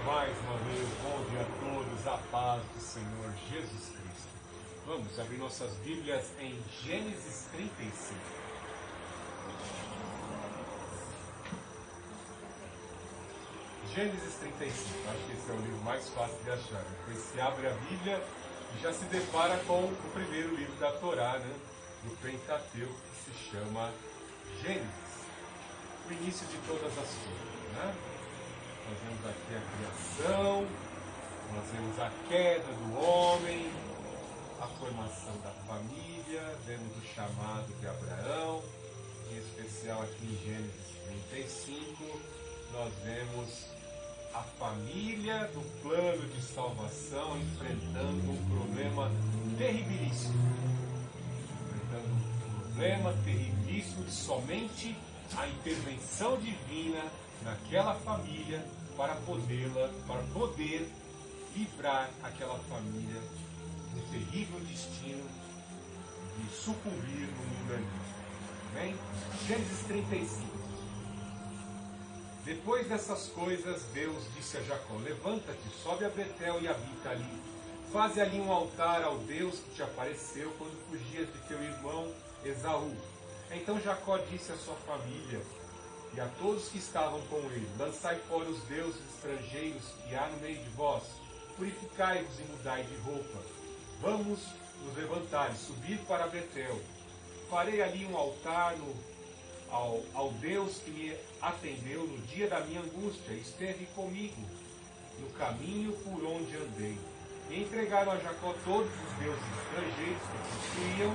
Mais uma vez, bom dia a todos, a paz do Senhor Jesus Cristo. Vamos abrir nossas Bíblias em Gênesis 35. Gênesis 35, acho que esse é o livro mais fácil de achar. Depois se abre a Bíblia e já se depara com o primeiro livro da Torá, do Pentateuco, que se chama Gênesis. O início de todas as coisas, Nós vemos aqui a criação, nós vemos a queda do homem, a formação da família, vemos o chamado de Abraão, em especial aqui em Gênesis 35, nós vemos a família do plano de salvação enfrentando um problema terribilíssimo. Enfrentando um problema terribilíssimo de somente a intervenção divina naquela família para poder livrar aquela família do terrível destino de sucumbir no mundanismo. Amém? Gênesis 35. Depois dessas coisas, Deus disse a Jacó: levanta-te, sobe a Betel e habita ali. Faze ali um altar ao Deus que te apareceu quando fugias de teu irmão Esaú. Então Jacó disse à sua família e a todos que estavam com ele: lançai fora os deuses estrangeiros que há no meio de vós, purificai-vos e mudai de roupa. Vamos nos levantar e subir para Betel. Farei ali um altar ao Deus que me atendeu no dia da minha angústia e esteve comigo no caminho por onde andei. E entregaram a Jacó todos os deuses estrangeiros que possuíam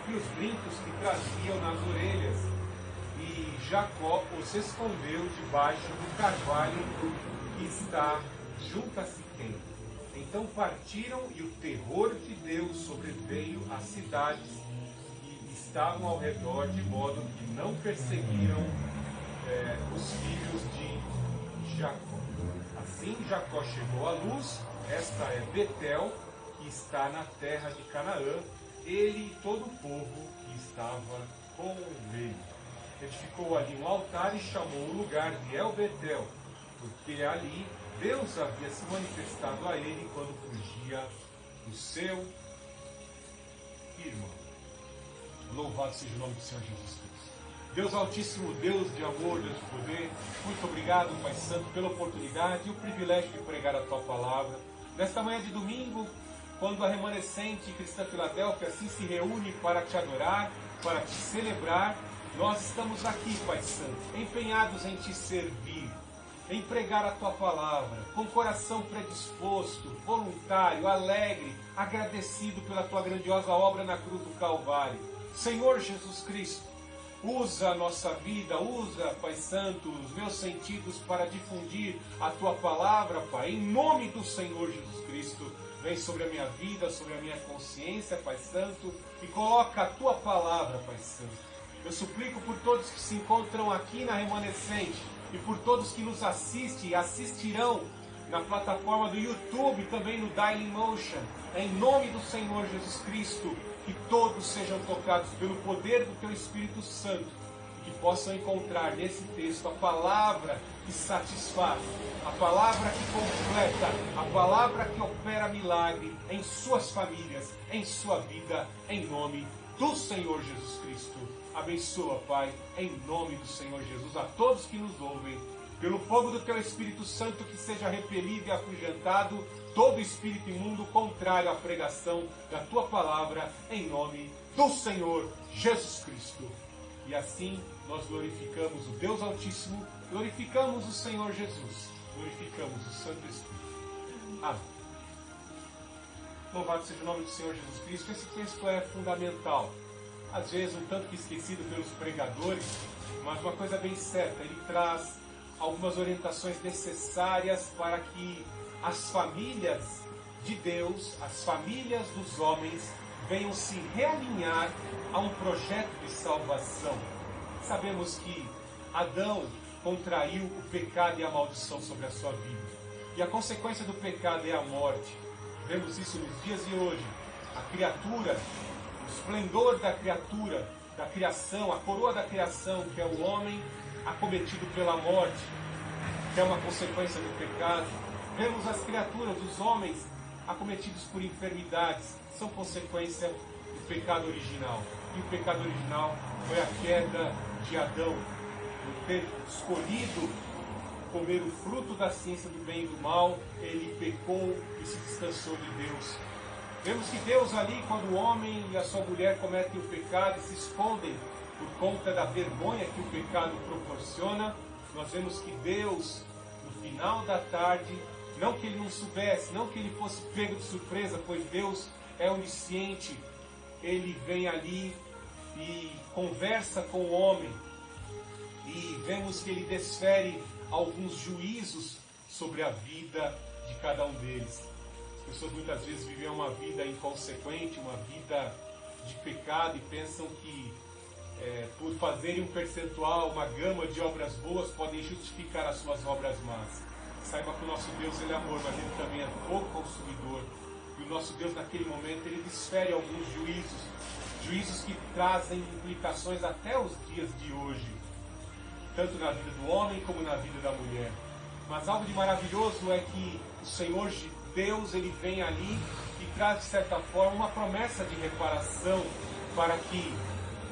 e os brincos que traziam nas orelhas. E Jacó os escondeu debaixo do carvalho que está junto a Siquém. Então partiram e o terror de Deus sobreveio às cidades que estavam ao redor, de modo que não perseguiram os filhos de Jacó. Assim Jacó chegou à luz, esta é Betel, que está na terra de Canaã, ele e todo o povo que estava com ele. Edificou ali um altar e chamou o lugar de El Betel, porque ali Deus havia se manifestado a ele quando fugia do seu irmão. Louvado seja o nome do Senhor Jesus Cristo. Deus Altíssimo, Deus de amor, Deus de poder, muito obrigado, Pai Santo, pela oportunidade e o privilégio de pregar a Tua Palavra. Nesta manhã de domingo, quando a remanescente cristã Filadélfia assim se reúne para Te adorar, para Te celebrar, nós estamos aqui, Pai Santo, empenhados em Te servir, em pregar a Tua Palavra, com coração predisposto, voluntário, alegre, agradecido pela Tua grandiosa obra na cruz do Calvário. Senhor Jesus Cristo, usa a nossa vida, usa, Pai Santo, os meus sentidos para difundir a Tua Palavra, Pai, em nome do Senhor Jesus Cristo. Vem sobre a minha vida, sobre a minha consciência, Pai Santo, e coloca a Tua Palavra, Pai Santo. Eu suplico por todos que se encontram aqui na Remanescente e por todos que nos assistem e assistirão na plataforma do YouTube e também no Dailymotion, em nome do Senhor Jesus Cristo, que todos sejam tocados pelo poder do Teu Espírito Santo e que possam encontrar nesse texto a palavra que satisfaz, a palavra que completa, a palavra que opera milagre em suas famílias, em sua vida, em nome do Senhor Jesus Cristo. Abençoa, Pai, em nome do Senhor Jesus, a todos que nos ouvem, pelo fogo do Teu Espírito Santo, que seja repelido e afugentado todo espírito imundo contrário à pregação da Tua Palavra, em nome do Senhor Jesus Cristo. E assim nós glorificamos o Deus Altíssimo, glorificamos o Senhor Jesus, glorificamos o Santo Espírito. Amém. Louvado seja o nome do Senhor Jesus Cristo. Esse texto é fundamental. Às vezes um tanto que esquecido pelos pregadores, mas uma coisa bem certa, ele traz algumas orientações necessárias para que as famílias de Deus, as famílias dos homens, venham se realinhar a um projeto de salvação. Sabemos que Adão contraiu o pecado e a maldição sobre a sua vida, e a consequência do pecado é a morte. Vemos isso nos dias de hoje. A criatura, o esplendor da criatura, da criação, a coroa da criação, que é o homem acometido pela morte, que é uma consequência do pecado. Vemos as criaturas, os homens, acometidos por enfermidades, são consequência do pecado original. E o pecado original foi a queda de Adão, por ter escolhido comer o fruto da ciência do bem e do mal, ele pecou e se distanciou de Deus. Vemos que Deus ali, quando o homem e a sua mulher cometem o pecado e se escondem por conta da vergonha que o pecado proporciona, nós vemos que Deus, no final da tarde, não que ele não soubesse, não que ele fosse pego de surpresa, pois Deus é onisciente, ele vem ali e conversa com o homem, e vemos que ele desfere alguns juízos sobre a vida de cada um deles. As pessoas muitas vezes vivem uma vida inconsequente, uma vida de pecado, e pensam que por fazerem um percentual, uma gama de obras boas, podem justificar as suas obras más. Saiba que o nosso Deus, ele é amor, mas ele também é fogo consumidor. E o nosso Deus, naquele momento, ele desfere alguns juízos que trazem implicações até os dias de hoje, tanto na vida do homem como na vida da mulher. Mas algo de maravilhoso é que o Senhor Deus, ele vem ali e traz, de certa forma, uma promessa de reparação para que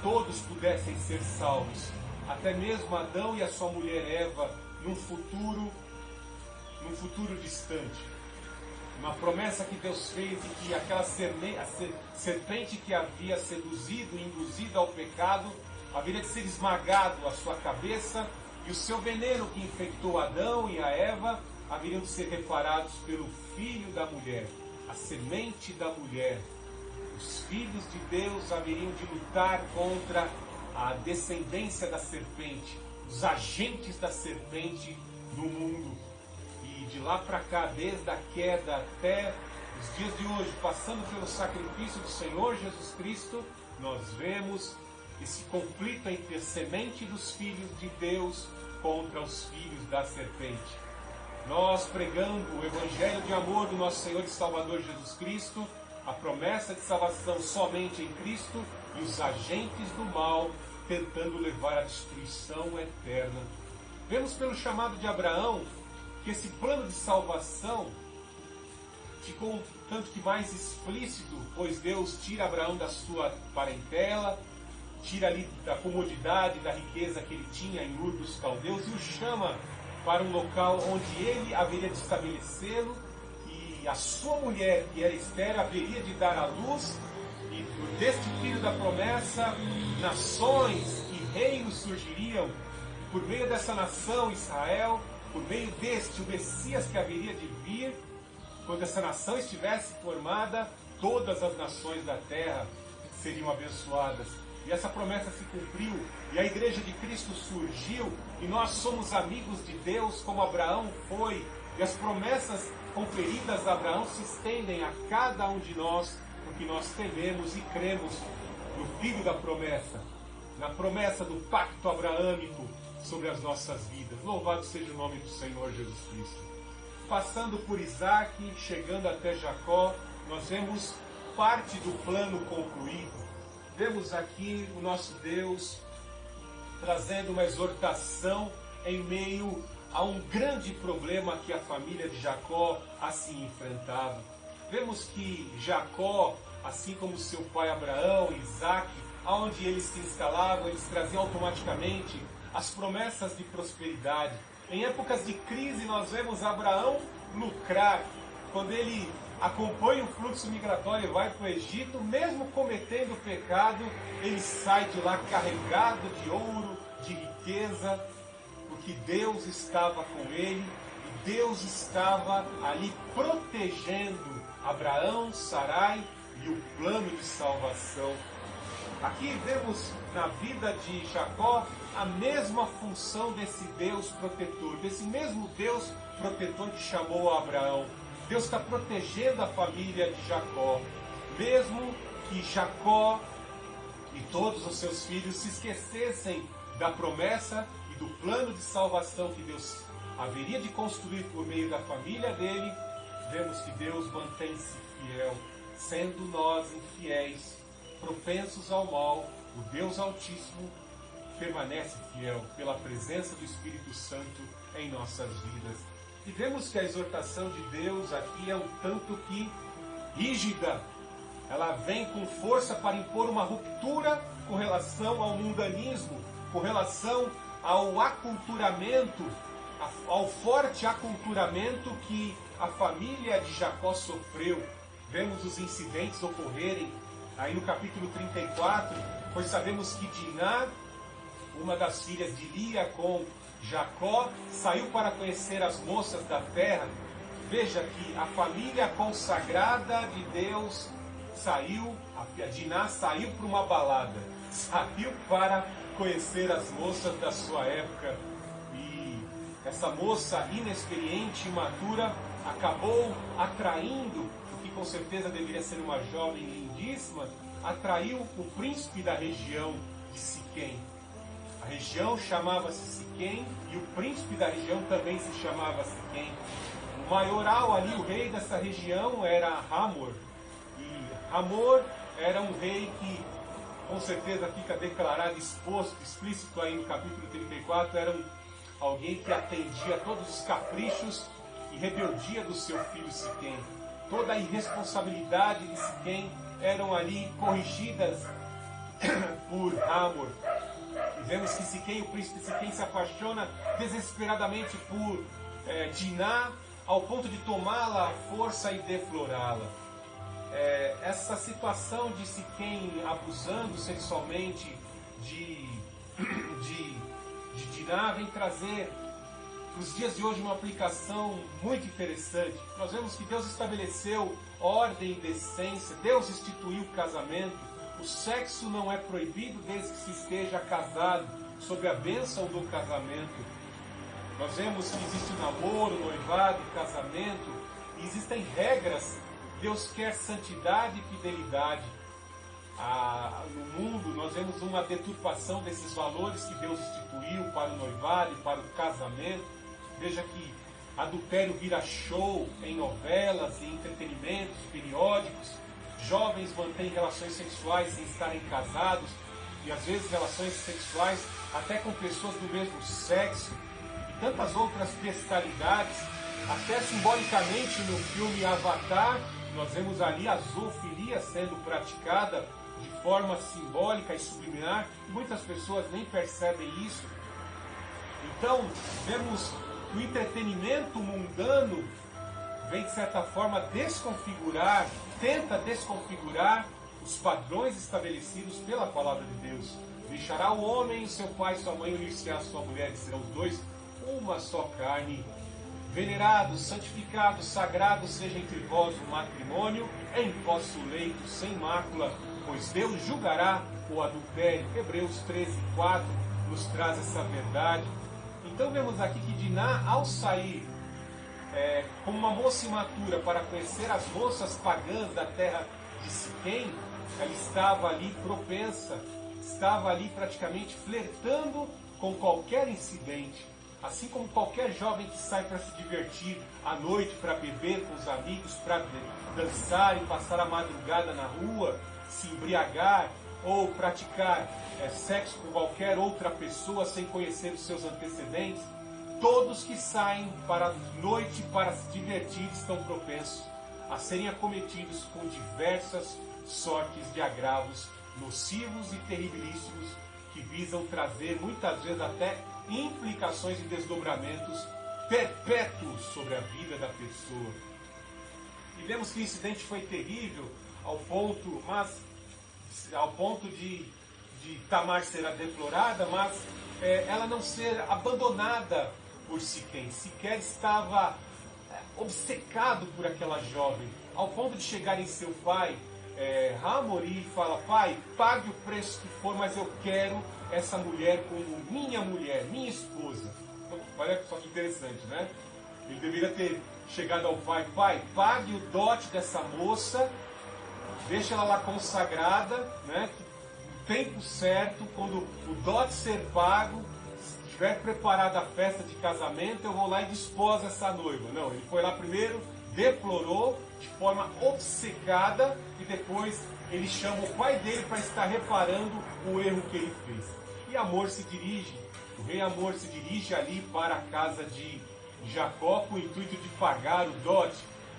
todos pudessem ser salvos. Até mesmo Adão e a sua mulher Eva, num futuro distante. Uma promessa que Deus fez, e que aquela serpente que havia seduzido e induzido ao pecado, haveria de ser esmagado a sua cabeça, e o seu veneno que infectou Adão e a Eva haveriam de ser reparados pelo filho da mulher, a semente da mulher. Os filhos de Deus haveriam de lutar contra a descendência da serpente, os agentes da serpente no mundo. E de lá para cá, desde a queda até os dias de hoje, passando pelo sacrifício do Senhor Jesus Cristo, nós vemos esse conflito entre a semente dos filhos de Deus contra os filhos da serpente. Nós pregando o Evangelho de amor do nosso Senhor e Salvador Jesus Cristo, a promessa de salvação somente em Cristo, e os agentes do mal tentando levar à destruição eterna. Vemos pelo chamado de Abraão que esse plano de salvação ficou um tanto que mais explícito, pois Deus tira Abraão da sua parentela, tira ali da comodidade, da riqueza que ele tinha em Ur dos Caldeus, e o chama para um local onde ele haveria de estabelecê-lo, e a sua mulher, que era estéril, haveria de dar à luz, e deste filho da promessa, nações e reinos surgiriam, e por meio dessa nação, Israel, por meio deste, o Messias que haveria de vir, quando essa nação estivesse formada, todas as nações da terra seriam abençoadas. E essa promessa se cumpriu, e a igreja de Cristo surgiu, e nós somos amigos de Deus como Abraão foi, e as promessas conferidas a Abraão se estendem a cada um de nós, porque nós tememos e cremos no Filho da promessa, na promessa do pacto abraâmico sobre as nossas vidas. Louvado seja o nome do Senhor Jesus Cristo. Passando por Isaac, chegando até Jacó, nós vemos parte do plano concluído. Vemos aqui o nosso Deus trazendo uma exortação em meio a um grande problema que a família de Jacó assim enfrentava. Vemos que Jacó, assim como seu pai Abraão e Isaac, aonde eles se instalavam, eles traziam automaticamente as promessas de prosperidade. Em épocas de crise, nós vemos Abraão lucrar. Quando ele acompanha o fluxo migratório e vai para o Egito, mesmo cometendo pecado, ele sai de lá carregado de ouro, de riqueza, porque Deus estava com ele, e Deus estava ali protegendo Abraão, Sarai e o plano de salvação. Aqui vemos na vida de Jacó a mesma função desse Deus protetor, desse mesmo Deus protetor que chamou Abraão. Deus está protegendo a família de Jacó, mesmo que Jacó e todos os seus filhos se esquecessem da promessa e do plano de salvação que Deus haveria de construir por meio da família dele. Vemos que Deus mantém-se fiel, sendo nós infiéis, propensos ao mal, o Deus Altíssimo permanece fiel pela presença do Espírito Santo em nossas vidas. E vemos que a exortação de Deus aqui é um tanto que rígida. Ela vem com força para impor uma ruptura com relação ao mundanismo, com relação ao aculturamento, ao forte aculturamento que a família de Jacó sofreu. Vemos os incidentes ocorrerem aí no capítulo 34, pois sabemos que Diná, uma das filhas de Lia com Jacó, saiu para conhecer as moças da terra. Veja que a família consagrada de Deus saiu, a Diná saiu para uma balada, saiu para conhecer as moças da sua época. E essa moça inexperiente, imatura, acabou atraindo, o que com certeza deveria ser uma jovem lindíssima, atraiu o príncipe da região de Siquém. A região chamava-se Siquém e o príncipe da região também se chamava Siquém. O maioral ali, o rei dessa região era Hamor. E Hamor era um rei que, com certeza fica declarado, exposto, explícito aí no capítulo 34, era alguém que atendia a todos os caprichos e rebeldia do seu filho Siquém. Toda a irresponsabilidade de Siquém eram ali corrigidas por Hamor. E vemos que Siquém, o príncipe Siquém, se apaixona desesperadamente por Diná, ao ponto de tomá-la à força e deflorá-la. Essa situação de Siquém abusando sexualmente de Diná vem trazer para os dias de hoje uma aplicação muito interessante. Nós vemos que Deus estabeleceu ordem e decência, Deus instituiu o casamento. O sexo não é proibido desde que se esteja casado, sob a bênção do casamento. Nós vemos que existe namoro, noivado, casamento, e existem regras. Deus quer santidade e fidelidade. No mundo nós vemos uma deturpação desses valores que Deus instituiu para o noivado e para o casamento. Veja que adultério vira show em novelas e entretenimentos periódicos. Jovens mantêm relações sexuais sem estarem casados, e às vezes relações sexuais até com pessoas do mesmo sexo, e tantas outras bestialidades. Até simbolicamente no filme Avatar, nós vemos ali a zoofilia sendo praticada de forma simbólica e subliminar, e muitas pessoas nem percebem isso. Então, vemos que o entretenimento mundano vem, de certa forma, tenta desconfigurar os padrões estabelecidos pela palavra de Deus. Deixará o homem, seu pai, sua mãe, unir-se-á a sua mulher, e serão os dois uma só carne. Venerados, santificados, sagrados seja entre vós o matrimônio, em vosso leito sem mácula, pois Deus julgará o adultério. Hebreus 13:4 nos traz essa verdade. Então vemos aqui que Diná, ao sair como uma moça imatura para conhecer as moças pagãs da terra de Siquém, ela estava ali propensa, estava ali praticamente flertando com qualquer incidente. Assim como qualquer jovem que sai para se divertir à noite, para beber com os amigos, para dançar e passar a madrugada na rua, se embriagar ou praticar sexo com qualquer outra pessoa sem conhecer os seus antecedentes, todos que saem para a noite para se divertir estão propensos a serem acometidos com diversas sortes de agravos nocivos e terribilíssimos que visam trazer muitas vezes até implicações e desdobramentos perpétuos sobre a vida da pessoa. E vemos que o incidente foi terrível ao ponto de Tamar ser deplorada, mas ela não ser abandonada por Siquém. Siquém estava obcecado por aquela jovem, ao ponto de chegar em seu pai, Hamor, e fala: pai, pague o preço que for, mas eu quero essa mulher como minha mulher, minha esposa. Olha só que interessante, né? Ele deveria ter chegado ao pai: pai, pague o dote dessa moça, deixa ela lá consagrada, né? No tempo certo, quando o dote ser pago, estiver preparada a festa de casamento, eu vou lá e desposo essa noiva. Não, ele foi lá primeiro, deplorou de forma obcecada, e depois ele chama o pai dele para estar reparando o erro que ele fez. E o rei Hamor se dirige ali para a casa de Jacó com o intuito de pagar o dote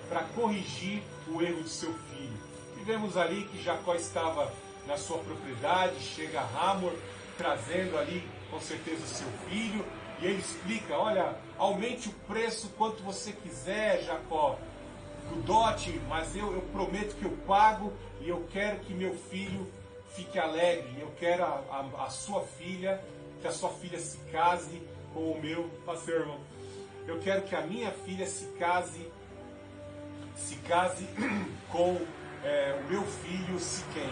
para corrigir o erro de seu filho. E vemos ali que Jacó estava na sua propriedade, chega Hamor trazendo ali com certeza o seu filho, e ele explica: olha, aumente o preço quanto você quiser, Jacó, do dote, mas eu prometo que eu pago, e eu quero que meu filho fique alegre, eu quero a sua filha, que a sua filha se case com o meu pastor, irmão. Eu quero que a minha filha se case com o meu filho Siquém.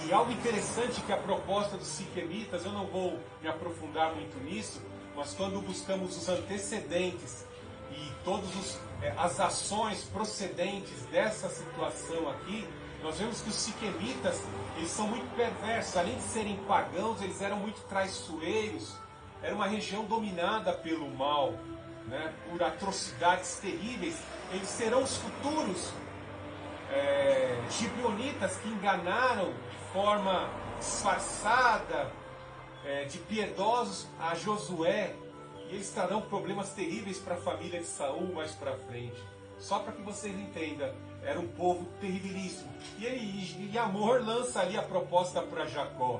E algo interessante que a proposta dos siquemitas, eu não vou me aprofundar muito nisso, mas quando buscamos os antecedentes e todas as ações procedentes dessa situação aqui, nós vemos que os siquemitas, eles são muito perversos. Além de serem pagãos, eles eram muito traiçoeiros. Era uma região dominada pelo mal, né, por atrocidades terríveis. Eles serão os futuros gibeonitas que enganaram de forma disfarçada, de piedosos a Josué. E eles trarão problemas terríveis para a família de Saul mais para frente. Só para que vocês entendam, era um povo terribilíssimo. E Amor lança ali a proposta para Jacó: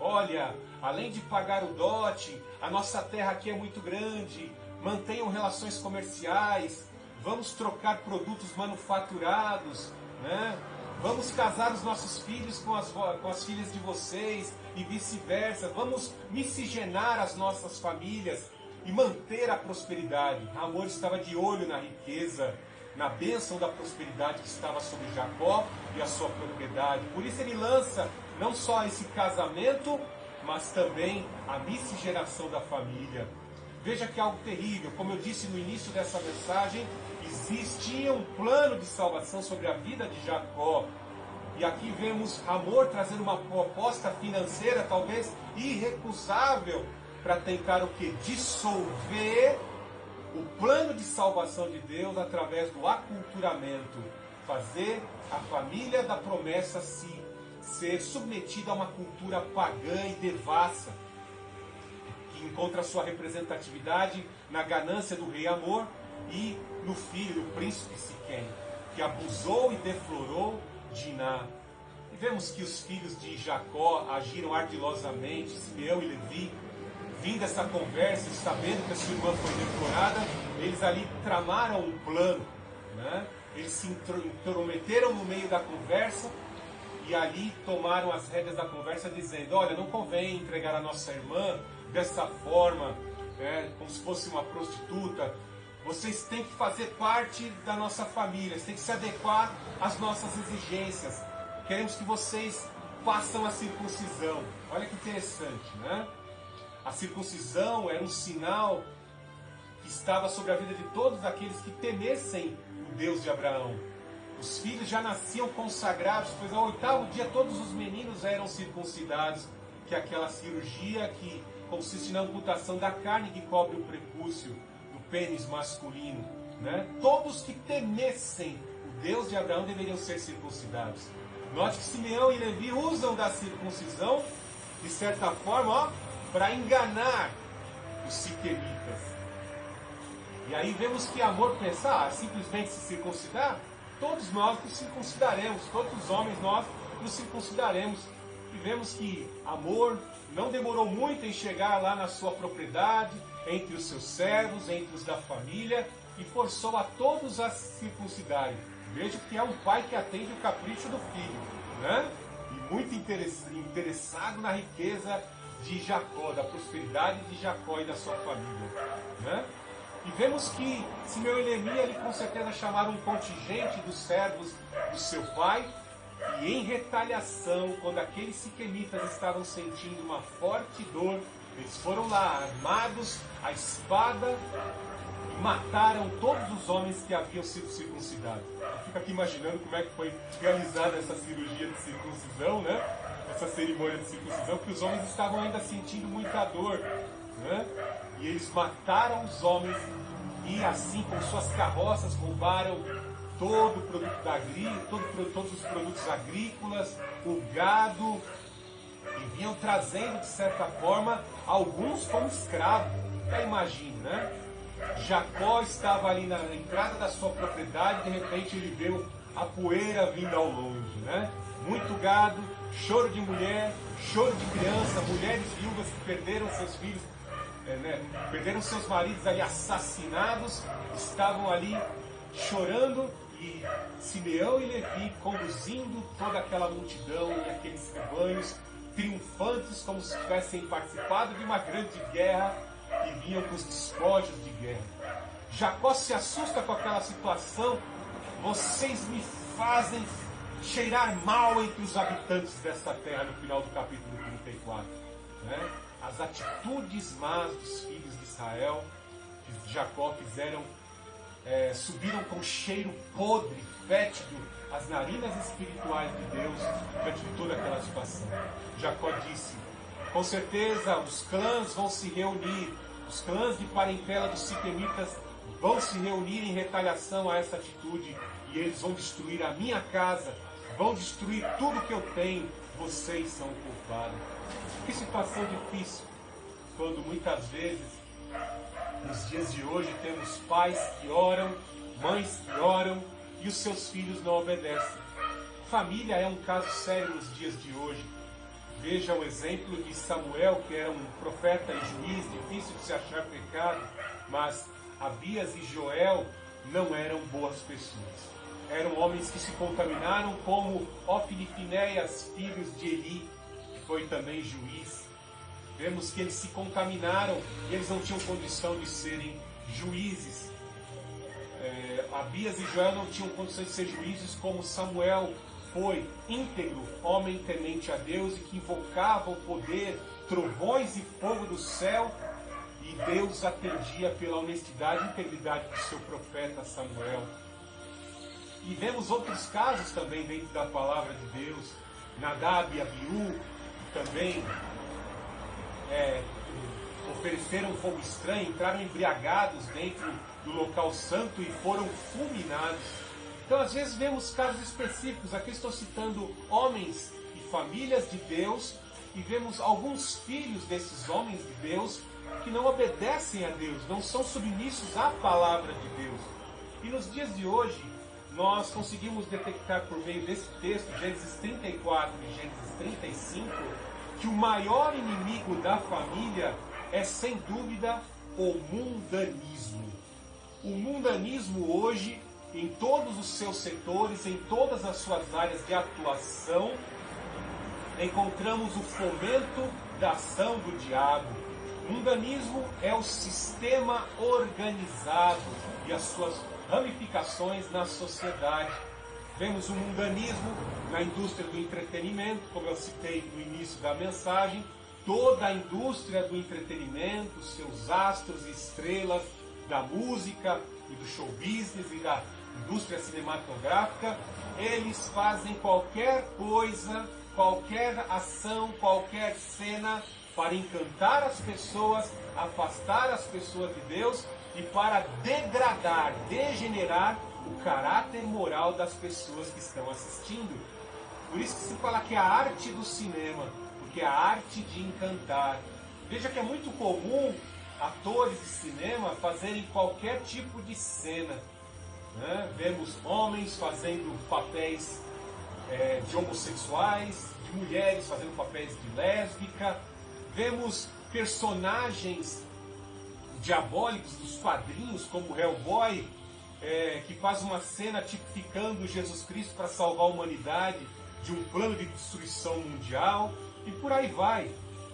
olha, além de pagar o dote, a nossa terra aqui é muito grande, mantenham relações comerciais, vamos trocar produtos manufaturados, né? Vamos casar os nossos filhos com as filhas de vocês e vice-versa, vamos miscigenar as nossas famílias e manter a prosperidade. Amor estava de olho na riqueza, na bênção da prosperidade que estava sobre Jacó e a sua propriedade. Por isso ele lança não só esse casamento, mas também a miscigenação da família. Veja que é algo terrível. Como eu disse no início dessa mensagem, existia um plano de salvação sobre a vida de Jacó. E aqui vemos Amor trazendo uma proposta financeira talvez irrecusável para tentar o quê? Dissolver o plano de salvação de Deus através do aculturamento. Fazer a família da promessa ser submetida a uma cultura pagã e devassa, que encontra sua representatividade na ganância do rei Amor e no filho, o príncipe Siquém, que abusou e deflorou Diná. E vemos que os filhos de Jacó agiram ardilosamente, Simeão e Levi, vindo essa conversa, sabendo que a sua irmã foi deflorada, eles ali tramaram um plano, né? Eles se intrometeram no meio da conversa e ali tomaram as rédeas da conversa, dizendo: olha, não convém entregar a nossa irmã dessa forma, como se fosse uma prostituta. Vocês têm que fazer parte da nossa família, vocês têm que se adequar às nossas exigências. Queremos que vocês façam a circuncisão. Olha que interessante, né? A circuncisão era um sinal que estava sobre a vida de todos aqueles que temessem o Deus de Abraão. Os filhos já nasciam consagrados, pois ao 8º dia todos os meninos eram circuncidados, que é aquela cirurgia que consiste na amputação da carne que cobre o prepúcio do pênis masculino, né? Todos que temessem o Deus de Abraão deveriam ser circuncidados. Note que Simeão e Levi usam da circuncisão, de certa forma, para enganar os siquemitas. E aí vemos que Amor pensa: simplesmente se circuncidar? Todos nós nos circuncidaremos, todos os homens nós nos circuncidaremos. E vemos que Amor não demorou muito em chegar lá na sua propriedade, entre os seus servos, entre os da família, e forçou a todos a se circuncidarem. Veja que é um pai que atende o capricho do filho, né? E muito interessado na riqueza de Jacó, da prosperidade de Jacó e da sua família, né? E vemos que Simeão e Levi com certeza chamaram um contingente dos servos do seu pai, e em retaliação, quando aqueles siquemitas estavam sentindo uma forte dor, eles foram lá armados à espada e mataram todos os homens que haviam sido circuncidados. Eu fico aqui imaginando como é que foi realizada essa cirurgia de circuncisão, né? Essa cerimônia de circuncisão, porque os homens estavam ainda sentindo muita dor, né? E eles mataram os homens e assim com suas carroças roubaram todo o produto todos os produtos agrícolas, o gado, e vinham trazendo de certa forma alguns como escravos. Imagine, né? Jacó estava ali na entrada da sua propriedade, de repente ele viu a poeira vindo ao longe, né? Muito gado, choro de mulher, choro de criança, mulheres viúvas que perderam seus filhos, perderam seus maridos ali assassinados, estavam ali chorando, e Simeão e Levi conduzindo toda aquela multidão e aqueles rebanhos triunfantes, como se tivessem participado de uma grande guerra e vinham com os despojos de guerra. Jacó se assusta com aquela situação. Vocês me fazem cheirar mal entre os habitantes desta terra, no final do capítulo 34. Né? As atitudes más dos filhos de Israel, de Jacó, fizeram, subiram com cheiro podre, fétido, as narinas espirituais de Deus diante de toda aquela situação. Jacó disse: com certeza os clãs vão se reunir, os clãs de parentela dos siquemitas vão se reunir em retaliação a essa atitude, e eles vão destruir a minha casa, vão destruir tudo que eu tenho, vocês são culpados. Que situação difícil, quando muitas vezes, nos dias de hoje, temos pais que oram, mães que oram, e os seus filhos não obedecem. Família é um caso sério nos dias de hoje. Veja o exemplo de Samuel, que era um profeta e juiz, difícil de se achar pecado, mas Abias e Joel não eram boas pessoas. Eram homens que se contaminaram, como Ofni e Finéias, filhos de Eli, que foi também juiz. Vemos que eles se contaminaram e eles não tinham condição de serem juízes. Abias e Joel não tinham condições de ser juízes, como Samuel foi, íntegro, homem temente a Deus e que invocava o poder, trovões e fogo do céu, e Deus atendia pela honestidade e integridade do seu profeta Samuel. E vemos outros casos também dentro da palavra de Deus. Nadab e Abiú também ofereceram fogo estranho, entraram embriagados dentro do local santo e foram fulminados. Então, às vezes, vemos casos específicos. Aqui estou citando homens e famílias de Deus, e vemos alguns filhos desses homens de Deus que não obedecem a Deus, não são submissos à palavra de Deus. E nos dias de hoje, nós conseguimos detectar por meio desse texto, Gênesis 34 e Gênesis 35, que o maior inimigo da família é, sem dúvida, o mundanismo. O mundanismo hoje, em todos os seus setores, em todas as suas áreas de atuação, encontramos o fomento da ação do diabo. O mundanismo é o sistema organizado e as suas ramificações na sociedade. Vemos o mundanismo na indústria do entretenimento, como eu citei no início da mensagem. Toda a indústria do entretenimento, seus astros e estrelas da música e do show business e da indústria cinematográfica, eles fazem qualquer coisa, qualquer ação, qualquer cena para encantar as pessoas, afastar as pessoas de Deus e para degradar, degenerar o caráter moral das pessoas que estão assistindo. Por isso que se fala que é a arte do cinema, porque é a arte de encantar. Veja que é muito comum atores de cinema fazerem qualquer tipo de cena. Né? Vemos homens fazendo papéis de homossexuais, de mulheres fazendo papéis de lésbica. Vemos personagens diabólicos dos quadrinhos, como o Hellboy, que faz uma cena tipificando Jesus Cristo para salvar a humanidade de um plano de destruição mundial, e por aí vai.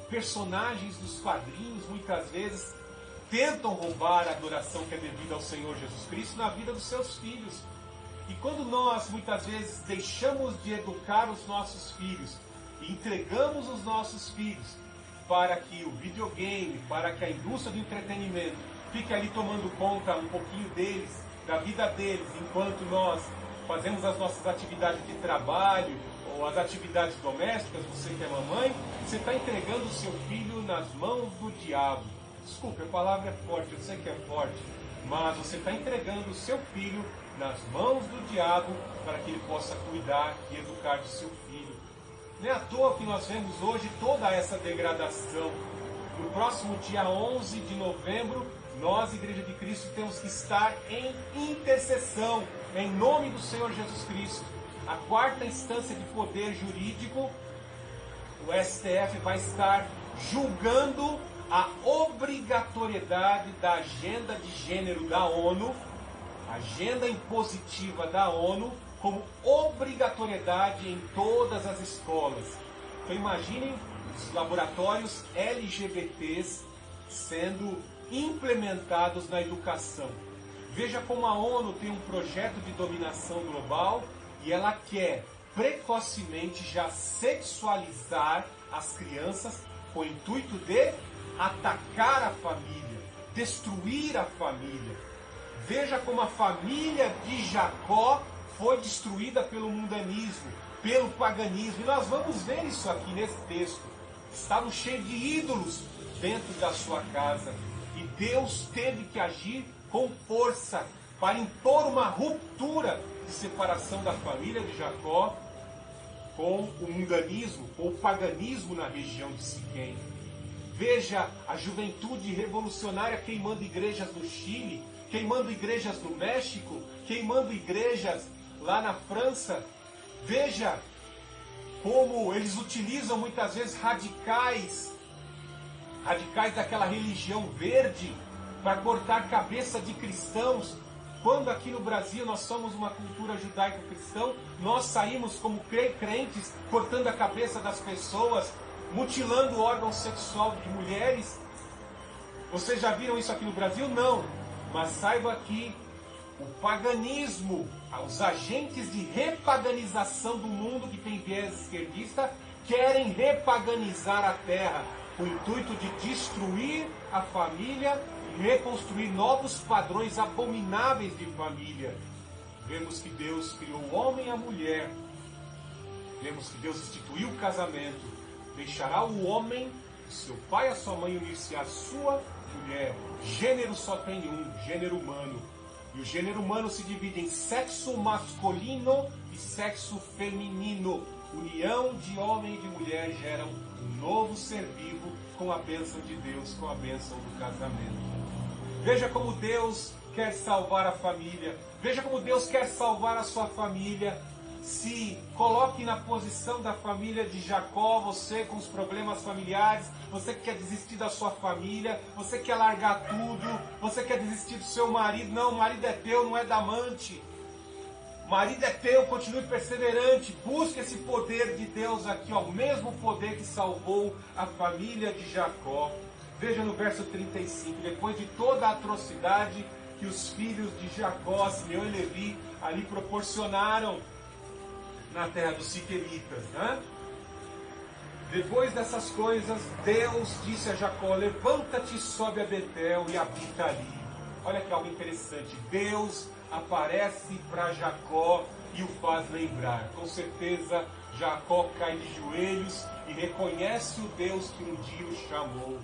Personagens dos quadrinhos muitas vezes tentam roubar a adoração que é devida ao Senhor Jesus Cristo na vida dos seus filhos. E quando nós muitas vezes deixamos de educar os nossos filhos e entregamos os nossos filhos para que o videogame, para que a indústria do entretenimento fique ali tomando conta um pouquinho deles, da vida deles, enquanto nós fazemos as nossas atividades de trabalho ou as atividades domésticas, você que é mamãe, você está entregando o seu filho nas mãos do diabo. Desculpe, a palavra é forte, eu sei que é forte, mas você está entregando o seu filho nas mãos do diabo para que ele possa cuidar e educar do seu filho. Não é à toa que nós vemos hoje toda essa degradação. No próximo dia 11 de novembro, Nós, Igreja de Cristo, temos que estar em intercessão, em nome do Senhor Jesus Cristo. A quarta instância de poder jurídico, o STF, vai estar julgando a obrigatoriedade da agenda de gênero da ONU, agenda impositiva da ONU, como obrigatoriedade em todas as escolas. Então imaginem os laboratórios LGBTs sendo implementados na educação. Veja como a ONU tem um projeto de dominação global e ela quer precocemente já sexualizar as crianças com o intuito de atacar a família, destruir a família. Veja como a família de Jacó foi destruída pelo mundanismo, pelo paganismo. E nós vamos ver isso aqui nesse texto. Estavam cheios de ídolos dentro da sua casa. E Deus teve que agir com força para impor uma ruptura de separação da família de Jacó com o mundanismo, com o paganismo na região de Siquém. Veja a juventude revolucionária queimando igrejas no Chile, queimando igrejas no México, queimando igrejas lá na França. Veja como eles utilizam muitas vezes radicais daquela religião verde para cortar cabeça de cristãos. Quando aqui no Brasil nós somos uma cultura judaico-cristã, nós saímos como crentes cortando a cabeça das pessoas, mutilando o órgão sexual de mulheres. Vocês já viram isso aqui no Brasil? Não. Mas saiba que o paganismo, os agentes de repaganização do mundo que tem viés esquerdista, querem repaganizar a terra com o intuito de destruir a família e reconstruir novos padrões abomináveis de família. Vemos que Deus criou o homem e a mulher. Vemos que Deus instituiu o casamento. Deixará o homem, seu pai e a sua mãe, unir-se à sua mulher. Gênero só tem um, gênero humano. E o gênero humano se divide em sexo masculino e sexo feminino. União de homem e de mulher geram um novo ser vivo com a bênção de Deus, com a bênção do casamento. Veja como Deus quer salvar a família. Veja como Deus quer salvar a sua família. Se coloque na posição da família de Jacó, você com os problemas familiares, você que quer desistir da sua família, você quer largar tudo, você quer desistir do seu marido. Não, o marido é teu, não é da amante. O marido é teu, continue perseverante, busque esse poder de Deus aqui, ó, o mesmo poder que salvou a família de Jacó. Veja no verso 35, depois de toda a atrocidade que os filhos de Jacó, Simeão e Levi, ali proporcionaram na terra dos siquemitas, né? Depois dessas coisas, Deus disse a Jacó: levanta-te, sobe a Betel e habita ali. Olha que algo interessante. Deus aparece para Jacó e o faz lembrar. Com certeza, Jacó cai de joelhos e reconhece o Deus que um dia o chamou.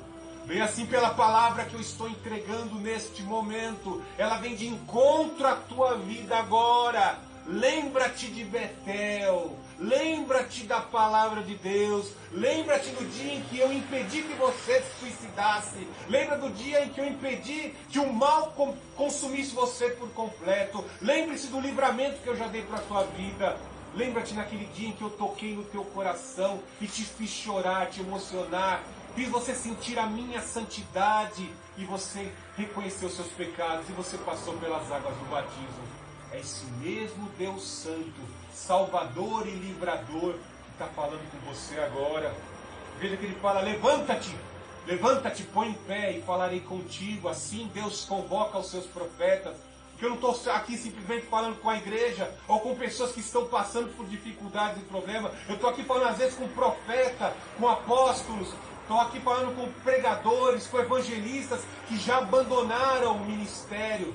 Vem assim pela palavra que eu estou entregando neste momento. Ela vem de encontro à tua vida agora. Lembra-te de Betel, lembra-te da palavra de Deus, lembra-te do dia em que eu impedi que você se suicidasse, lembra do dia em que eu impedi que o mal consumisse você por completo, lembre-se do livramento que eu já dei para a tua vida, lembra-te naquele dia em que eu toquei no teu coração e te fiz chorar, te emocionar, fiz você sentir a minha santidade e você reconheceu seus pecados e você passou pelas águas do batismo. É esse mesmo Deus Santo, Salvador e Livrador, que está falando com você agora. Veja que ele fala: levanta-te, levanta-te, põe em pé e falarei contigo. Assim Deus convoca os seus profetas. Porque eu não estou aqui simplesmente falando com a igreja ou com pessoas que estão passando por dificuldades e problemas. Eu estou aqui falando às vezes com profeta, com apóstolos. Estou aqui falando com pregadores, com evangelistas que já abandonaram o ministério.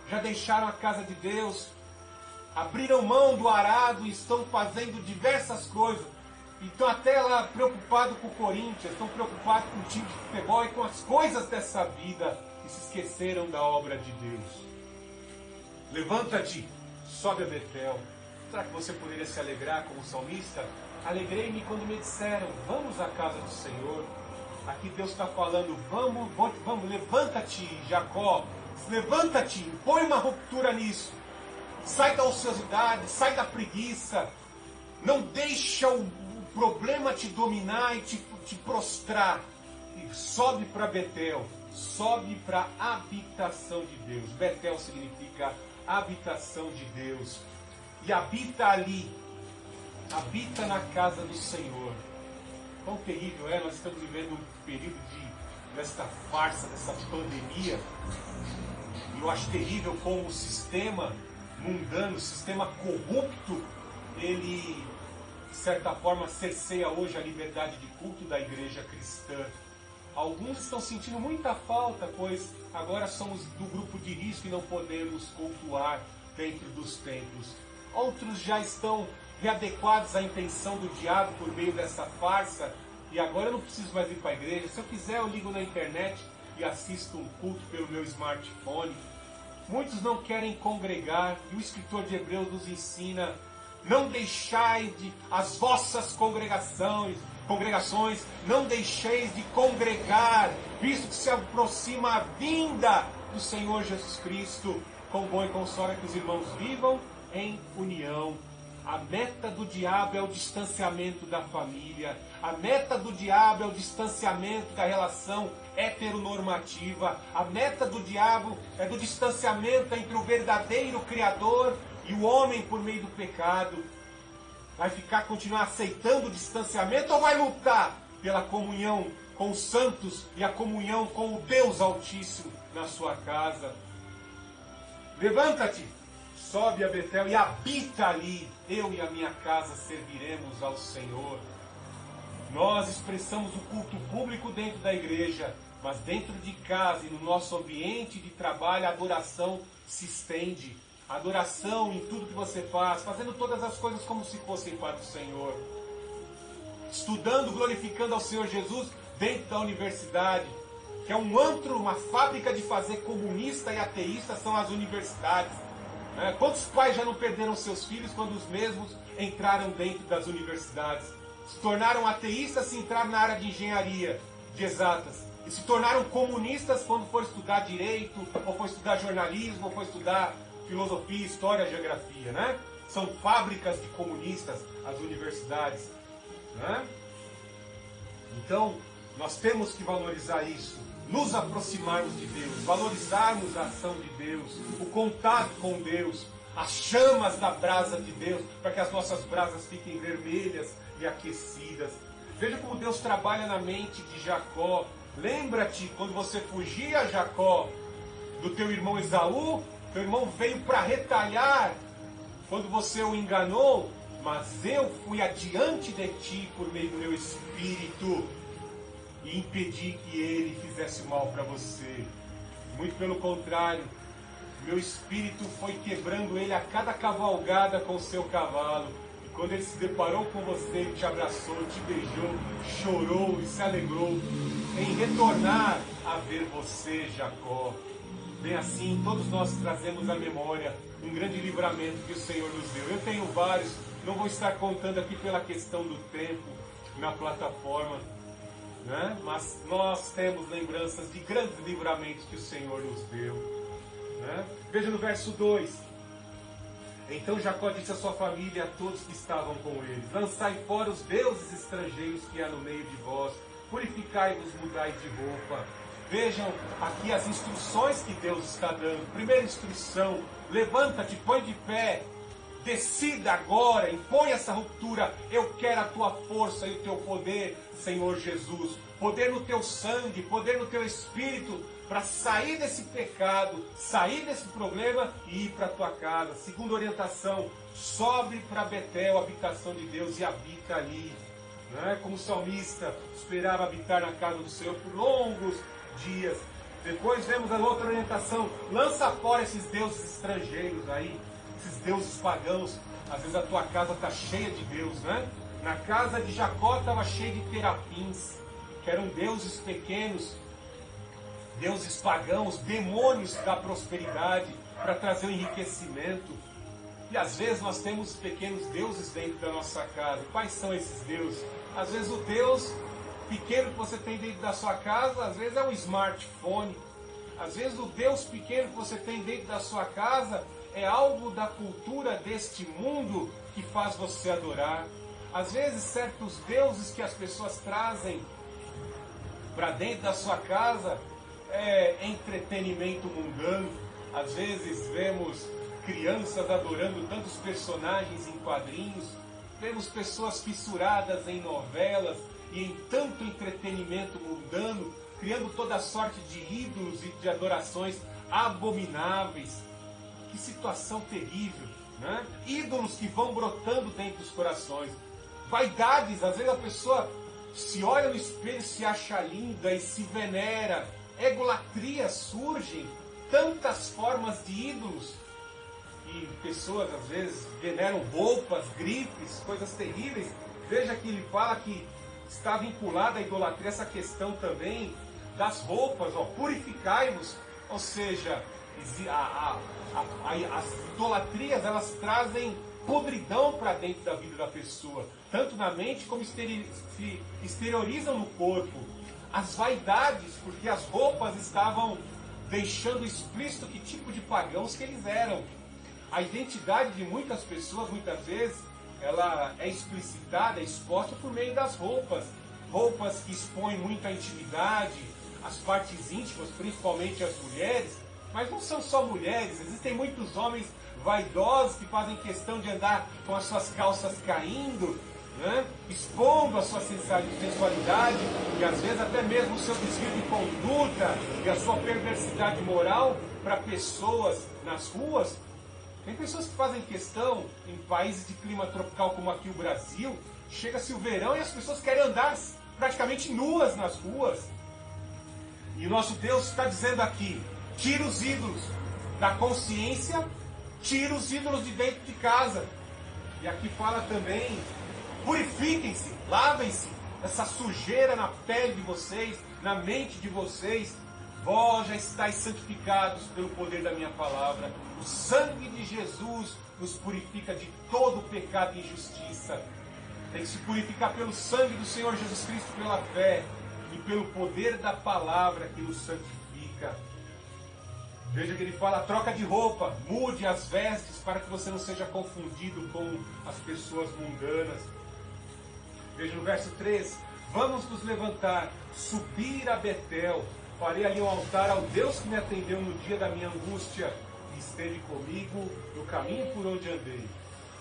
Já deixaram a casa de Deus, abriram mão do arado e estão fazendo diversas coisas. Estão até lá preocupados com o Corinthians, estão preocupados com o time de futebol e com as coisas dessa vida e se esqueceram da obra de Deus. Levanta-te, sobe a Betel. Será que você poderia se alegrar como salmista? Alegrei-me quando me disseram: vamos à casa do Senhor. Aqui Deus está falando, vamos, levanta-te, Jacó, levanta-te, põe uma ruptura nisso. Sai da ociosidade, sai da preguiça. Não deixa o problema te dominar e te prostrar. E sobe para Betel, sobe para a habitação de Deus. Betel significa habitação de Deus. E habita ali, habita na casa do Senhor. Quão terrível é, nós estamos vivendo um período desta farsa, dessa pandemia. E eu acho terrível como o sistema mundano, o sistema corrupto, ele, de certa forma, cerceia hoje a liberdade de culto da igreja cristã. Alguns estão sentindo muita falta, pois agora somos do grupo de risco e não podemos cultuar dentro dos templos. Outros já estão readequados à intenção do diabo por meio dessa farsa, e agora eu não preciso mais ir para a igreja. Se eu quiser, eu ligo na internet e assisto um culto pelo meu smartphone. Muitos não querem congregar, e o escritor de Hebreus nos ensina: não deixai as vossas congregações, não deixeis de congregar, visto que se aproxima a vinda do Senhor Jesus Cristo. Com bom e consolo que os irmãos vivam em união. A meta do diabo é o distanciamento da família. A meta do diabo é o distanciamento da relação heteronormativa. A meta do diabo é do distanciamento entre o verdadeiro Criador e o homem por meio do pecado. Vai continuar aceitando o distanciamento ou vai lutar pela comunhão com os santos e a comunhão com o Deus Altíssimo na sua casa? Levanta-te, sobe a Betel e habita ali. Eu e a minha casa serviremos ao Senhor. Nós expressamos o culto público dentro da igreja, mas dentro de casa e no nosso ambiente de trabalho, a adoração se estende. A adoração em tudo que você faz, fazendo todas as coisas como se fossem para o Senhor. Estudando, glorificando ao Senhor Jesus dentro da universidade, que é um antro, uma fábrica de fazer comunista e ateísta são as universidades. Quantos pais já não perderam seus filhos quando os mesmos entraram dentro das universidades? Se tornaram ateístas se entraram na área de engenharia, de exatas. E se tornaram comunistas quando foram estudar direito, ou foi estudar jornalismo, ou foi estudar filosofia, história, geografia, né? São fábricas de comunistas, as universidades, né? Então, nós temos que valorizar isso, nos aproximarmos de Deus, valorizarmos a ação de Deus, o contato com Deus, as chamas da brasa de Deus, para que as nossas brasas fiquem vermelhas e aquecidas. Veja como Deus trabalha na mente de Jacó. Lembra-te, quando você fugia, Jacó, do teu irmão Esaú, teu irmão veio para retalhar quando você o enganou, mas eu fui adiante de ti por meio do meu espírito e impedi que ele fizesse mal para você. Muito pelo contrário, meu espírito foi quebrando ele a cada cavalgada com o seu cavalo. E quando ele se deparou com você, ele te abraçou, te beijou, chorou e se alegrou em retornar a ver você, Jacó. Bem assim, todos nós trazemos à memória um grande livramento que o Senhor nos deu. Eu tenho vários, não vou estar contando aqui pela questão do tempo na plataforma, né? Mas nós temos lembranças de grandes livramentos que o Senhor nos deu, né? Veja no verso 2. Então Jacó disse à sua família e a todos que estavam com eles: lançai fora os deuses estrangeiros que há no meio de vós, purificai-vos, mudai de roupa. Vejam aqui as instruções que Deus está dando. Primeira instrução: levanta-te, põe de pé, decida agora, impõe essa ruptura. Eu quero a tua força e o teu poder, Senhor Jesus. Poder no teu sangue, poder no teu espírito, para sair desse pecado, sair desse problema e ir para a tua casa. Segunda orientação: sobe para Betel, a habitação de Deus, e habita ali. Como o salmista esperava habitar na casa do Senhor por longos dias. Depois vemos a outra orientação: lança fora esses deuses estrangeiros aí, esses deuses pagãos. Às vezes a tua casa está cheia de Deus, né? Na casa de Jacó estava cheia de terapins, que eram deuses pequenos, deuses pagãos, demônios da prosperidade, para trazer o enriquecimento. E às vezes nós temos pequenos deuses dentro da nossa casa. Quais são esses deuses? Às vezes o Deus pequeno que você tem dentro da sua casa, às vezes é um smartphone. Às vezes o Deus pequeno que você tem dentro da sua casa é algo da cultura deste mundo que faz você adorar. Às vezes certos deuses que as pessoas trazem para dentro da sua casa é entretenimento mundano. Às vezes vemos crianças adorando tantos personagens em quadrinhos, vemos pessoas fissuradas em novelas e em tanto entretenimento mundano, criando toda sorte de ídolos e de adorações abomináveis. Que situação terrível, né? Ídolos que vão brotando dentro dos corações. Vaidades, às vezes a pessoa se olha no espelho, se acha linda e se venera. Egolatrias surgem, tantas formas de ídolos. E pessoas às vezes veneram roupas, grifes, coisas terríveis. Veja que ele fala que está vinculada à idolatria essa questão também das roupas, purificai-vos. Ou seja, as idolatrias, elas trazem podridão para dentro da vida da pessoa, tanto na mente como se exteriorizam no corpo. As vaidades, porque as roupas estavam deixando explícito que tipo de pagãos que eles eram. A identidade de muitas pessoas, muitas vezes, ela é explicitada, é exposta por meio das roupas. Roupas que expõem muito a intimidade, as partes íntimas, principalmente as mulheres. Mas não são só mulheres, existem muitos homens vaidosos que fazem questão de andar com as suas calças caindo, né? Expondo a sua sensualidade e às vezes até mesmo o seu desvio de conduta e a sua perversidade moral para pessoas nas ruas. Tem pessoas que fazem questão, em países de clima tropical como aqui o Brasil, chega-se o verão e as pessoas querem andar praticamente nuas nas ruas. E o nosso Deus está dizendo aqui, tira os ídolos da consciência, tira os ídolos de dentro de casa. E aqui fala também, purifiquem-se, lavem-se, essa sujeira na pele de vocês, na mente de vocês. Vós já estáis santificados pelo poder da minha palavra. O sangue de Jesus nos purifica de todo pecado e injustiça. Tem que se purificar pelo sangue do Senhor Jesus Cristo, pela fé e pelo poder da palavra que nos santifica. Veja que ele fala, troca de roupa, mude as vestes para que você não seja confundido com as pessoas mundanas. Veja no verso 3, vamos nos levantar, subir a Betel, farei ali um altar ao Deus que me atendeu no dia da minha angústia e esteve comigo no caminho por onde andei.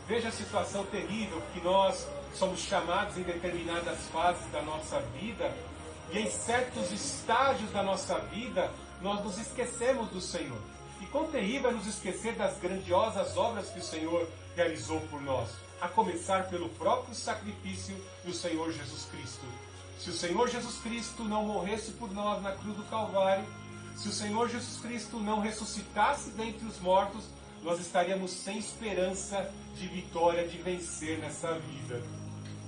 Veja a situação terrível que nós somos chamados em determinadas fases da nossa vida e em certos estágios da nossa vida nós nos esquecemos do Senhor. E quão terrível é nos esquecer das grandiosas obras que o Senhor realizou por nós, a começar pelo próprio sacrifício do Senhor Jesus Cristo. Se o Senhor Jesus Cristo não morresse por nós na cruz do Calvário, se o Senhor Jesus Cristo não ressuscitasse dentre os mortos, nós estaríamos sem esperança de vitória, de vencer nessa vida.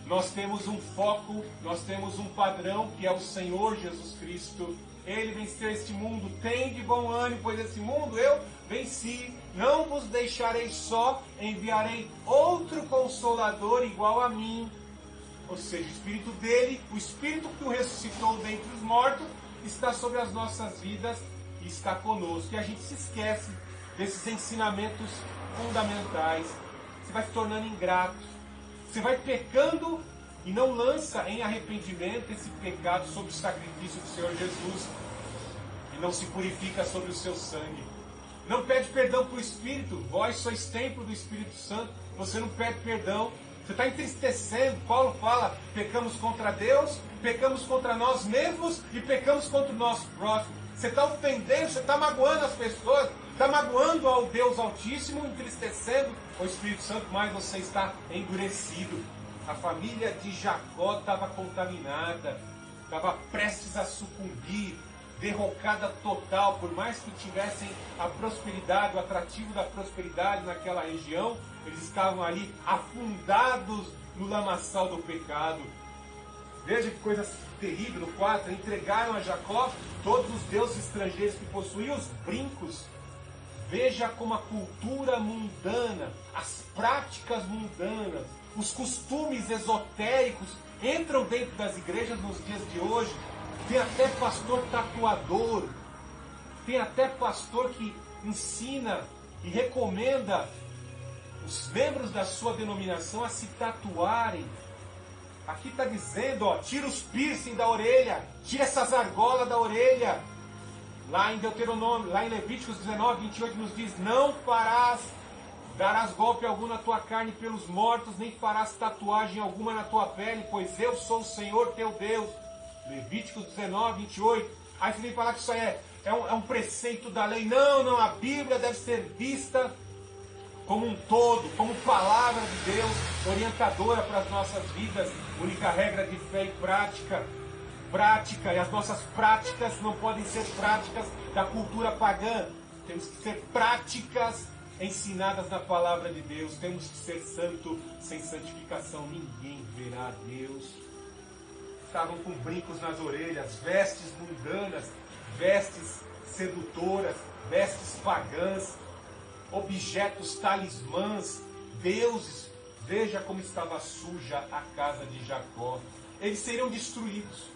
Nós temos um foco, nós temos um padrão que é o Senhor Jesus Cristo. Ele venceu este mundo, tem de bom ânimo, pois esse mundo eu venci. Não vos deixarei só, enviarei outro Consolador igual a mim. Ou seja, o Espírito dele, o Espírito que o ressuscitou dentre os mortos, está sobre as nossas vidas e está conosco. E a gente se esquece desses ensinamentos fundamentais. Você vai se tornando ingrato. Você vai pecando e não lança em arrependimento esse pecado sobre o sacrifício do Senhor Jesus. E não se purifica sobre o seu sangue. Não pede perdão para o Espírito. Vós sois templo do Espírito Santo. Você não pede perdão. Você está entristecendo. Paulo fala, pecamos contra Deus, pecamos contra nós mesmos e pecamos contra o nosso próximo. Você está ofendendo, você está magoando as pessoas, está magoando ao Deus Altíssimo, entristecendo o Espírito Santo, mas você está endurecido. A família de Jacó estava contaminada, estava prestes a sucumbir, derrocada total, por mais que tivessem a prosperidade, o atrativo da prosperidade naquela região, eles estavam ali afundados no lamaçal do pecado. Veja que coisa terrível, no 4, entregaram a Jacó todos os deuses estrangeiros que possuíam, os brincos. Veja como a cultura mundana, as práticas mundanas, Os costumes esotéricos entram dentro das igrejas nos dias de hoje. Tem até pastor tatuador, tem até pastor que ensina e recomenda os membros da sua denominação a se tatuarem. Aqui está dizendo, ó, tira os piercing da orelha, tira essas argolas da orelha. Lá em Deuteronômio, lá em Levíticos 19, 28 nos diz, não darás golpe algum na tua carne pelos mortos, nem farás tatuagem alguma na tua pele, pois eu sou o Senhor teu Deus. Levíticos 19, 28. Aí você vem falar que isso é um preceito da lei. Não, a Bíblia deve ser vista como um todo, como palavra de Deus, orientadora para as nossas vidas, única regra de fé e prática, e as nossas práticas não podem ser práticas da cultura pagã, temos que ser práticas ensinadas na palavra de Deus, temos que ser santo, sem santificação ninguém verá Deus. Estavam com brincos nas orelhas, vestes mundanas, vestes sedutoras, vestes pagãs, objetos talismãs, deuses. Veja como estava suja a casa de Jacó. Eles seriam destruídos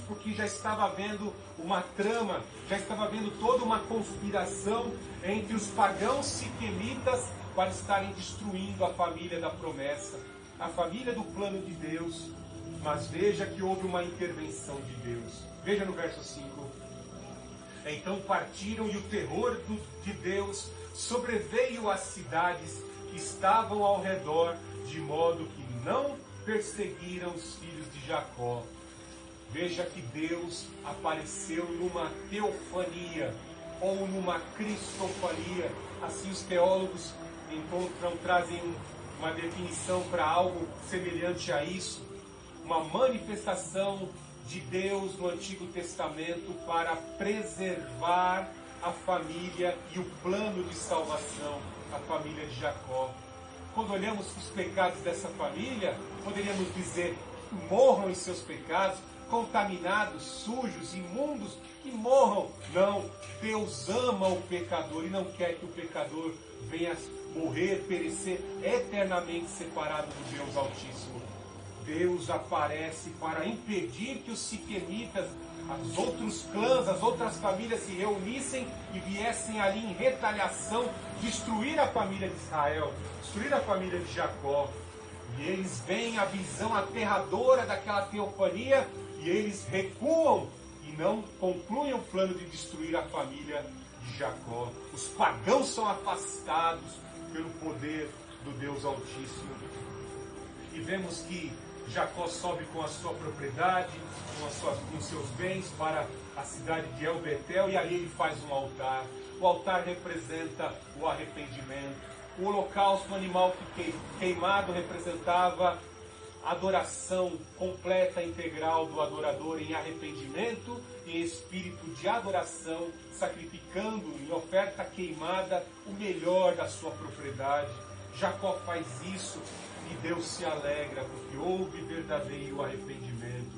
porque já estava havendo uma trama, já estava havendo toda uma conspiração entre os pagãos siquemitas para estarem destruindo a família da promessa, a família do plano de Deus. Mas veja que houve uma intervenção de Deus. Veja no verso 5. Então partiram e o terror de Deus sobreveio às cidades que estavam ao redor, de modo que não perseguiram os filhos de Jacó. Veja que Deus apareceu numa teofania ou numa cristofania. Assim os teólogos trazem uma definição para algo semelhante a isso. Uma manifestação de Deus no Antigo Testamento para preservar a família e o plano de salvação, a família de Jacó. Quando olhamos os pecados dessa família, poderíamos dizer que morram em seus pecados, contaminados, sujos, imundos, que morram. Não, Deus ama o pecador e não quer que o pecador venha morrer, perecer eternamente separado do Deus Altíssimo. Deus aparece para impedir que os siquemitas, os outros clãs, as outras famílias se reunissem e viessem ali em retaliação, destruir a família de Israel, destruir a família de Jacó. E eles veem a visão aterradora daquela teofania e eles recuam e não concluem o plano de destruir a família de Jacó. Os pagãos são afastados pelo poder do Deus Altíssimo. E vemos que Jacó sobe com a sua propriedade, com os seus bens para a cidade de El-Betel e ali ele faz um altar. O altar representa o arrependimento. O holocausto, o animal queimado, representava a adoração completa, integral do adorador em arrependimento e em espírito de adoração, sacrificando em oferta queimada o melhor da sua propriedade. Jacó faz isso e Deus se alegra, porque houve verdadeiro arrependimento.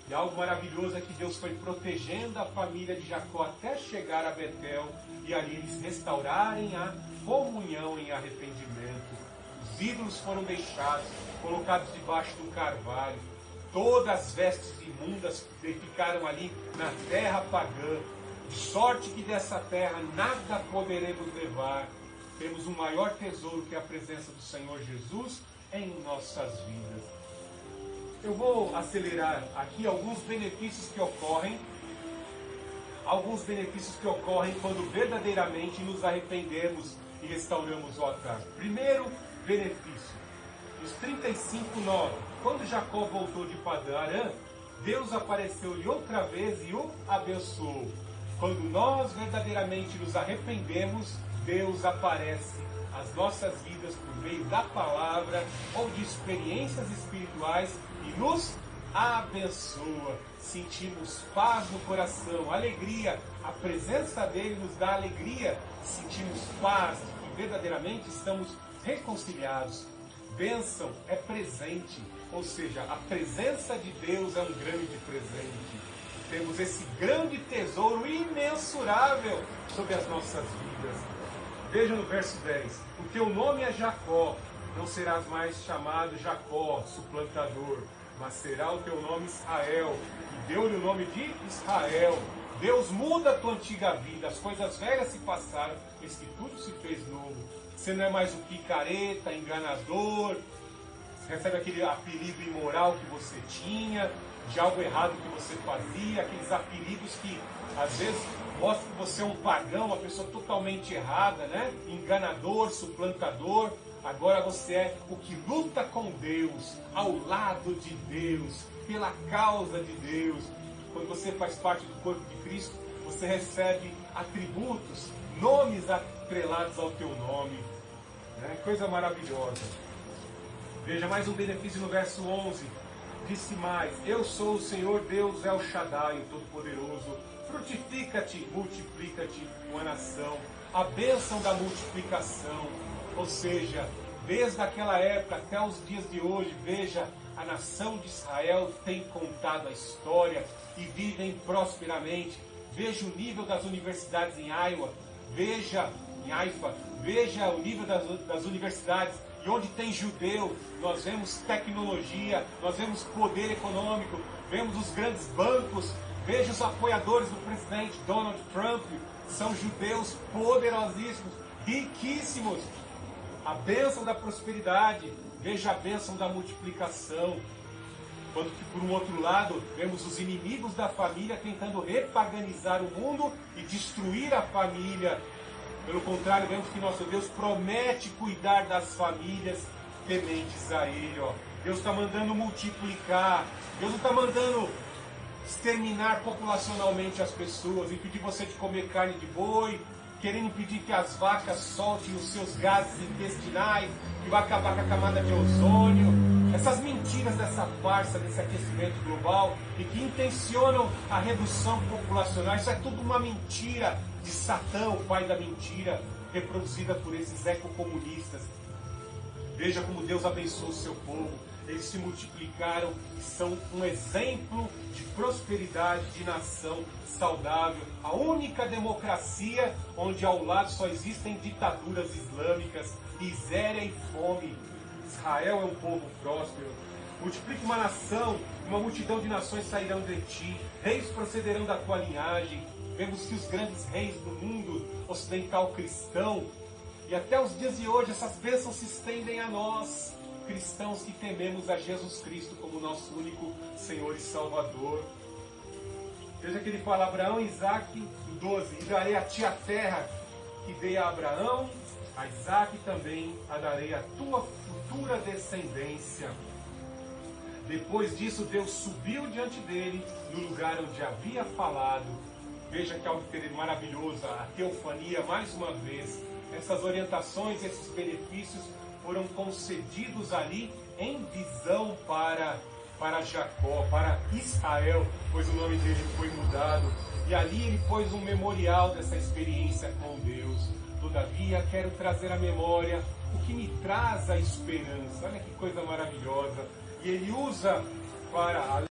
E algo maravilhoso é que Deus foi protegendo a família de Jacó até chegar a Betel e ali eles restaurarem a comunhão em arrependimento. Os ídolos foram deixados, colocados debaixo do carvalho. Todas as vestes imundas ficaram ali na terra pagã. De sorte que dessa terra nada poderemos levar. Temos um maior tesouro que é a presença do Senhor Jesus em nossas vidas. Eu vou acelerar aqui alguns benefícios que ocorrem quando verdadeiramente nos arrependemos e restauramos o altar. Primeiro benefício, os 35:9. Quando Jacó voltou de Padã-Arã, Deus apareceu-lhe outra vez e o abençoou. Quando nós verdadeiramente nos arrependemos, Deus aparece às nossas vidas por meio da palavra ou de experiências espirituais e nos abençoa. Sentimos paz no coração, alegria. A presença dele nos dá alegria. Sentimos paz e verdadeiramente estamos reconciliados. Bênção é presente, ou seja, a presença de Deus é um grande presente. Temos esse grande tesouro imensurável sobre as nossas vidas. Veja no verso 10. O teu nome é Jacó, não serás mais chamado Jacó, suplantador, mas será o teu nome Israel. E deu-lhe o nome de Israel. Deus muda a tua antiga vida, as coisas velhas se passaram, eis que tudo se fez novo. Você não é mais o picareta, enganador, você recebe aquele apelido imoral que você tinha, de algo errado que você fazia, aqueles apelidos que às vezes mostram que você é um pagão, uma pessoa totalmente errada, né? Enganador, suplantador. Agora você é o que luta com Deus, ao lado de Deus, pela causa de Deus. Quando você faz parte do corpo de Cristo, você recebe atributos, nomes atrelados ao teu nome. Né? Coisa maravilhosa. Veja mais um benefício no verso 11. Disse mais: eu sou o Senhor Deus El Shaddai, o Todo-Poderoso. Frutifica-te, multiplica-te, uma nação. A bênção da multiplicação. Ou seja, desde aquela época até os dias de hoje, veja, a nação de Israel tem contado a história e vivem prosperamente. Veja o nível das universidades em Iowa, veja em Haifa, veja o nível das universidades. E onde tem judeu, nós vemos tecnologia, nós vemos poder econômico, vemos os grandes bancos. Veja os apoiadores do presidente Donald Trump, são judeus poderosíssimos, riquíssimos. A bênção da prosperidade, veja a bênção da multiplicação. Quando que por um outro lado, vemos os inimigos da família tentando repaganizar o mundo e destruir a família. Pelo contrário, vemos que nosso Deus promete cuidar das famílias tementes a Ele. Ó. Deus está mandando multiplicar, Deus não está mandando exterminar populacionalmente as pessoas, impedir você de comer carne de boi, querendo impedir que as vacas soltem os seus gases intestinais, que vai acabar com a camada de ozônio. Essas mentiras dessa farsa, desse aquecimento global, e que intencionam a redução populacional, isso é tudo uma mentira de Satã, o pai da mentira, reproduzida por esses ecocomunistas. Veja como Deus abençoa o seu povo. Eles se multiplicaram e são um exemplo de prosperidade, de nação saudável. A única democracia onde ao lado só existem ditaduras islâmicas, miséria e fome. Israel é um povo próspero. Multiplique uma nação, uma multidão de nações sairão de ti. Reis procederão da tua linhagem. Vemos que os grandes reis do mundo ocidental cristão, e até os dias de hoje, essas bênçãos se estendem a nós, cristãos que tememos a Jesus Cristo como nosso único Senhor e Salvador. Veja que ele fala a Abraão e Isaac, no 12: e darei a ti a terra que dei a Abraão, a Isaac também a darei a tua futura descendência. Depois disso, Deus subiu diante dele, no lugar onde havia falado. Veja que algo maravilhoso, a teofania mais uma vez. Essas orientações, esses benefícios foram concedidos ali em visão para Jacó, para Israel, pois o nome dele foi mudado. E ali ele pôs um memorial dessa experiência com Deus. Todavia, quero trazer à memória o que me traz a esperança. Olha que coisa maravilhosa. E ele usa para